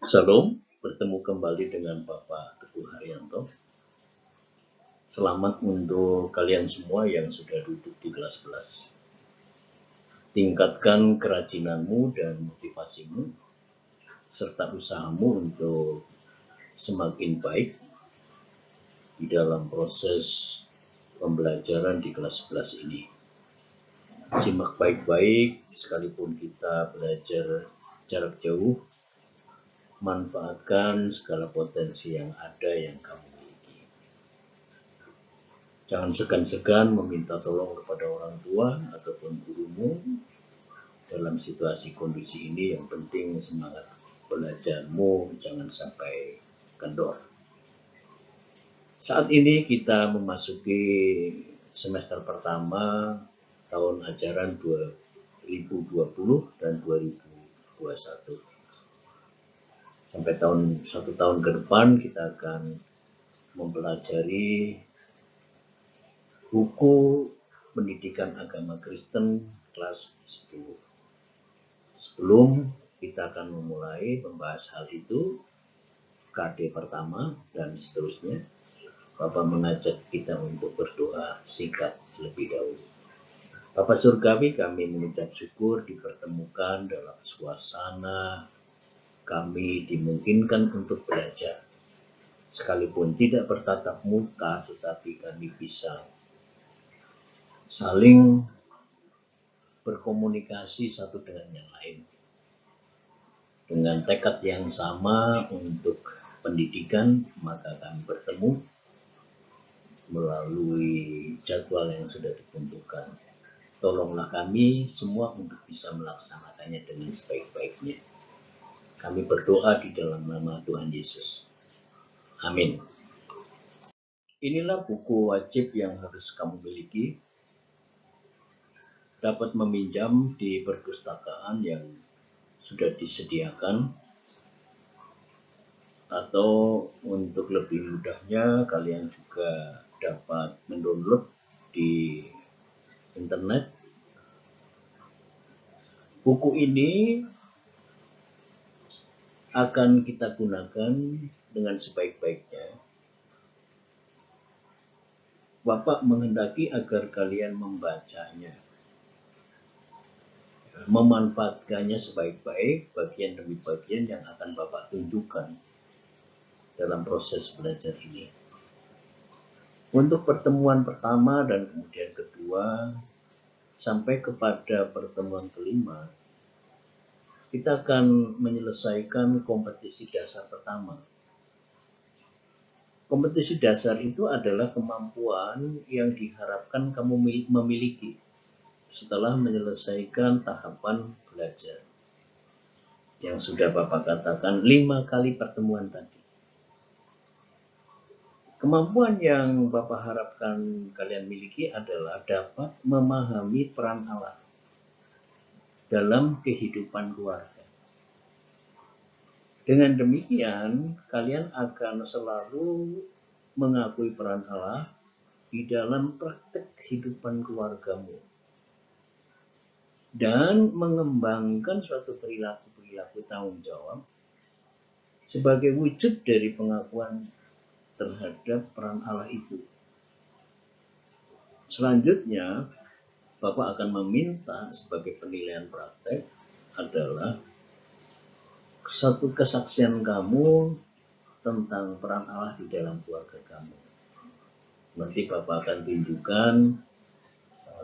Shalom, bertemu kembali dengan Bapak Teguh Haryanto. Selamat untuk kalian semua yang sudah duduk di kelas-kelas. Tingkatkan kerajinanmu dan motivasimu, serta usahamu untuk semakin baik di dalam proses pembelajaran di kelas-kelas ini. Simak baik-baik, sekalipun kita belajar jarak jauh, manfaatkan segala potensi yang ada yang kamu miliki. Jangan segan-segan meminta tolong kepada orang tua ataupun gurumu dalam situasi kondisi ini. Yang penting semangat belajarmu jangan sampai kendor. Saat ini kita memasuki semester pertama tahun ajaran 2020 dan 2021. Sampai satu tahun ke depan kita akan mempelajari buku pendidikan agama Kristen kelas 10. Sebelum kita akan memulai membahas hal itu, KD pertama dan seterusnya, Bapak mengajak kita untuk berdoa singkat terlebih dahulu. Bapak Surgawi, kami mengucap syukur dipertemukan dalam suasana kami dimungkinkan untuk belajar. Sekalipun tidak bertatap muka, tetapi kami bisa saling berkomunikasi satu dengan yang lain. Dengan tekad yang sama untuk pendidikan, maka kami bertemu melalui jadwal yang sudah ditentukan. Tolonglah kami semua untuk bisa melaksanakannya dengan sebaik-baiknya. Kami berdoa di dalam nama Tuhan Yesus. Amin. Inilah buku wajib yang harus kamu miliki. Dapat meminjam di perpustakaan yang sudah disediakan, atau untuk lebih mudahnya kalian juga dapat mendownload di internet. Buku ini akan kita gunakan dengan sebaik-baiknya. Bapak menghendaki agar kalian membacanya, memanfaatkannya sebaik-baik bagian demi bagian yang akan Bapak tunjukkan dalam proses belajar ini. Untuk pertemuan pertama dan kemudian kedua sampai kepada pertemuan kelima, kita akan menyelesaikan kompetisi dasar pertama. Kompetisi dasar itu adalah kemampuan yang diharapkan kamu memiliki setelah menyelesaikan tahapan belajar yang sudah Bapak katakan 5 kali pertemuan tadi. Kemampuan yang Bapak harapkan kalian miliki adalah dapat memahami peran Allah dalam kehidupan keluarga. Dengan demikian, kalian akan selalu mengakui peran Allah di dalam praktek kehidupan keluargamu dan mengembangkan suatu perilaku tanggung jawab sebagai wujud dari pengakuan terhadap peran Allah itu. Selanjutnya, Bapak akan meminta sebagai penilaian praktek adalah satu kesaksian kamu tentang peran Allah di dalam keluarga kamu. Nanti Bapak akan tunjukkan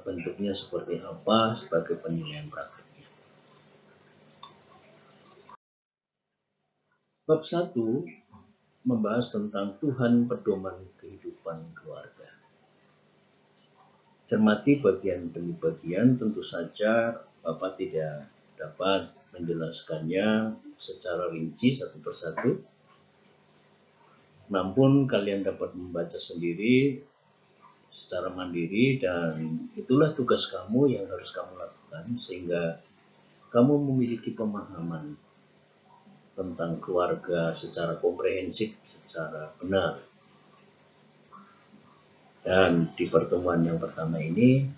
bentuknya seperti apa sebagai penilaian prakteknya. Bab 1 membahas tentang Tuhan pedoman kehidupan keluarga. Cermati bagian demi bagian, tentu saja Bapak tidak dapat menjelaskannya secara rinci satu persatu. Namun kalian dapat membaca sendiri secara mandiri, dan itulah tugas kamu yang harus kamu lakukan sehingga kamu memiliki pemahaman tentang keluarga secara komprehensif, secara benar. Dan di pertemuan yang pertama ini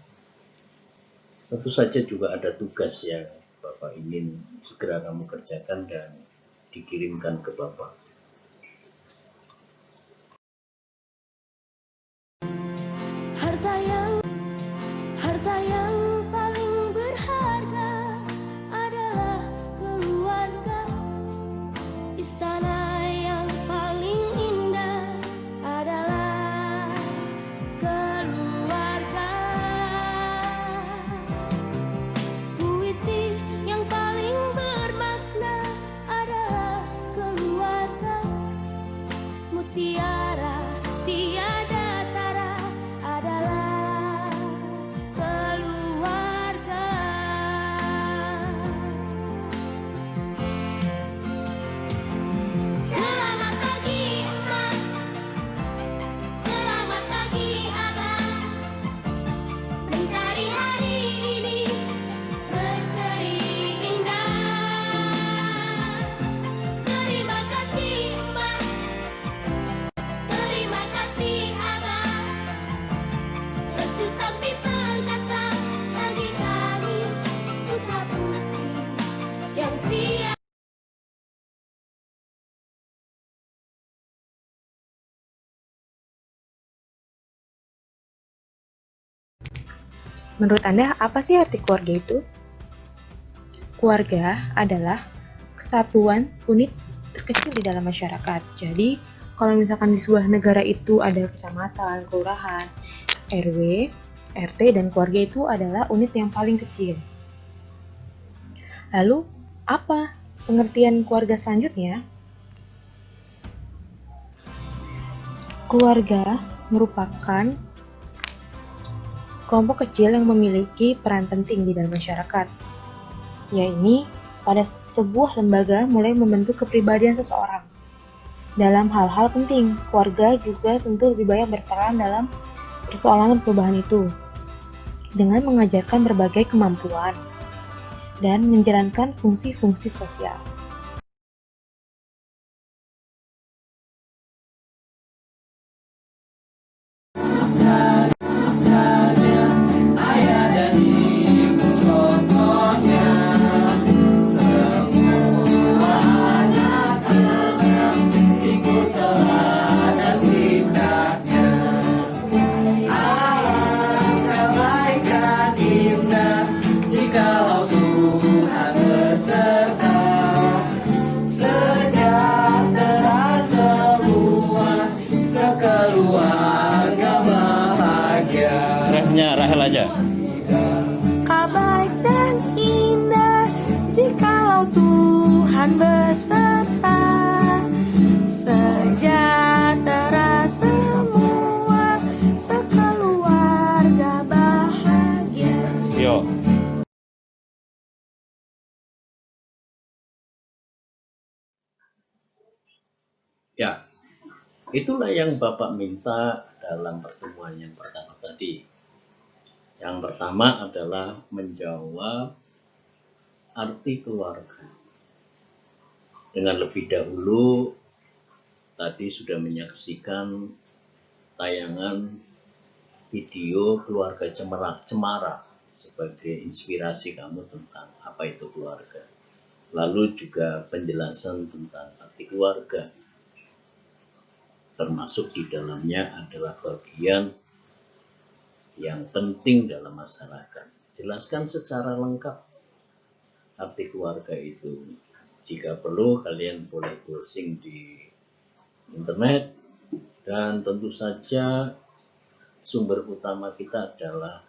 tentu saja juga ada tugas yang Bapak ingin segera kamu kerjakan dan dikirimkan ke Bapak. Harta yang paling berharga adalah keluarga. Istana yang paling indah adalah keluarga. Puisi yang paling bermakna adalah keluarga. Mutiara tiada tara adalah keluarga. Selamat pagi emak, selamat pagi abang, mencari hari ini berseri indah. Terima kasih emak, terima kasih abang, restu sapi perkasa bagi kami putra putri yang siap. Menurut Anda, apa sih arti keluarga itu? Keluarga adalah kesatuan unit terkecil di dalam masyarakat. Jadi, kalau misalkan di sebuah negara itu ada kecamatan, kelurahan, RW, RT, dan keluarga itu adalah unit yang paling kecil. Lalu, apa pengertian keluarga selanjutnya? Keluarga merupakan kelompok kecil yang memiliki peran penting di dalam masyarakat, yaitu pada sebuah lembaga mulai membentuk kepribadian seseorang. Dalam hal-hal penting, keluarga juga tentu lebih banyak berperan dalam persoalan perubahan itu, dengan mengajarkan berbagai kemampuan dan menjalankan fungsi-fungsi sosial. Rahel aja. Baik dan indah jikalau Tuhan beserta, sejahtera semua, sekeluarga bahagia. Yo. Ya, itulah yang Bapak minta dalam pertemuan yang pertama tadi. Yang pertama adalah menjawab arti keluarga. Dengan lebih dahulu tadi sudah menyaksikan tayangan video keluarga Cemara sebagai inspirasi kamu tentang apa itu keluarga. Lalu juga penjelasan tentang arti keluarga. Termasuk di dalamnya adalah bagian yang penting dalam masyarakat. Jelaskan secara lengkap arti keluarga itu. Jika perlu, kalian boleh browsing di internet. Dan tentu saja sumber utama kita adalah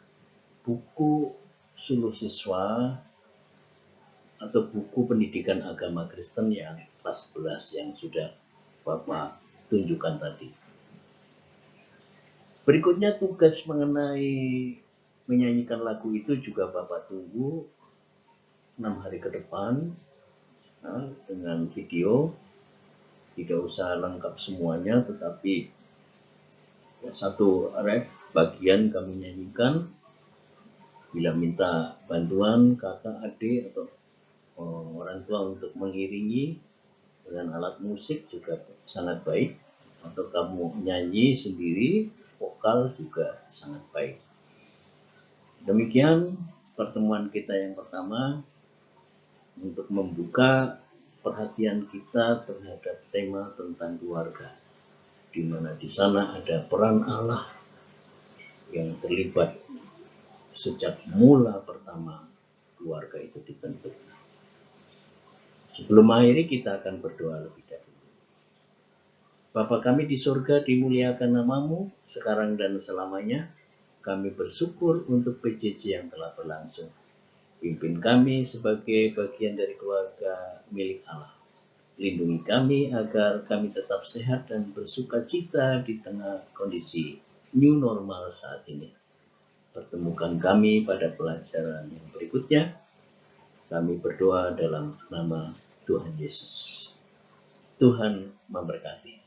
buku suluh siswa atau buku pendidikan agama Kristen yang kelas 11 yang sudah Bapak tunjukkan tadi. Berikutnya tugas mengenai menyanyikan lagu itu juga Bapak tunggu 6 hari ke depan dengan video. Tidak usah lengkap semuanya, tetapi satu ref bagian kami nyanyikan. Bila minta bantuan kakak, adik, atau orang tua untuk mengiringi dengan alat musik juga sangat baik. Atau kamu nyanyi sendiri, vokal juga sangat baik. Demikian pertemuan kita yang pertama untuk membuka perhatian kita terhadap tema tentang keluarga, di mana di sana ada peran Allah yang terlibat sejak mula pertama keluarga itu dibentuk. Sebelum akhiri kita akan berdoa lebih dahulu. Bapa kami di surga, dimuliakan namamu sekarang dan selamanya. Kami bersyukur untuk PJJ yang telah berlangsung. Pimpin kami sebagai bagian dari keluarga milik Allah. Lindungi kami agar kami tetap sehat dan bersukacita di tengah kondisi new normal saat ini. Pertemukan kami pada pelajaran yang berikutnya. Kami berdoa dalam nama Tuhan Yesus. Tuhan memberkati.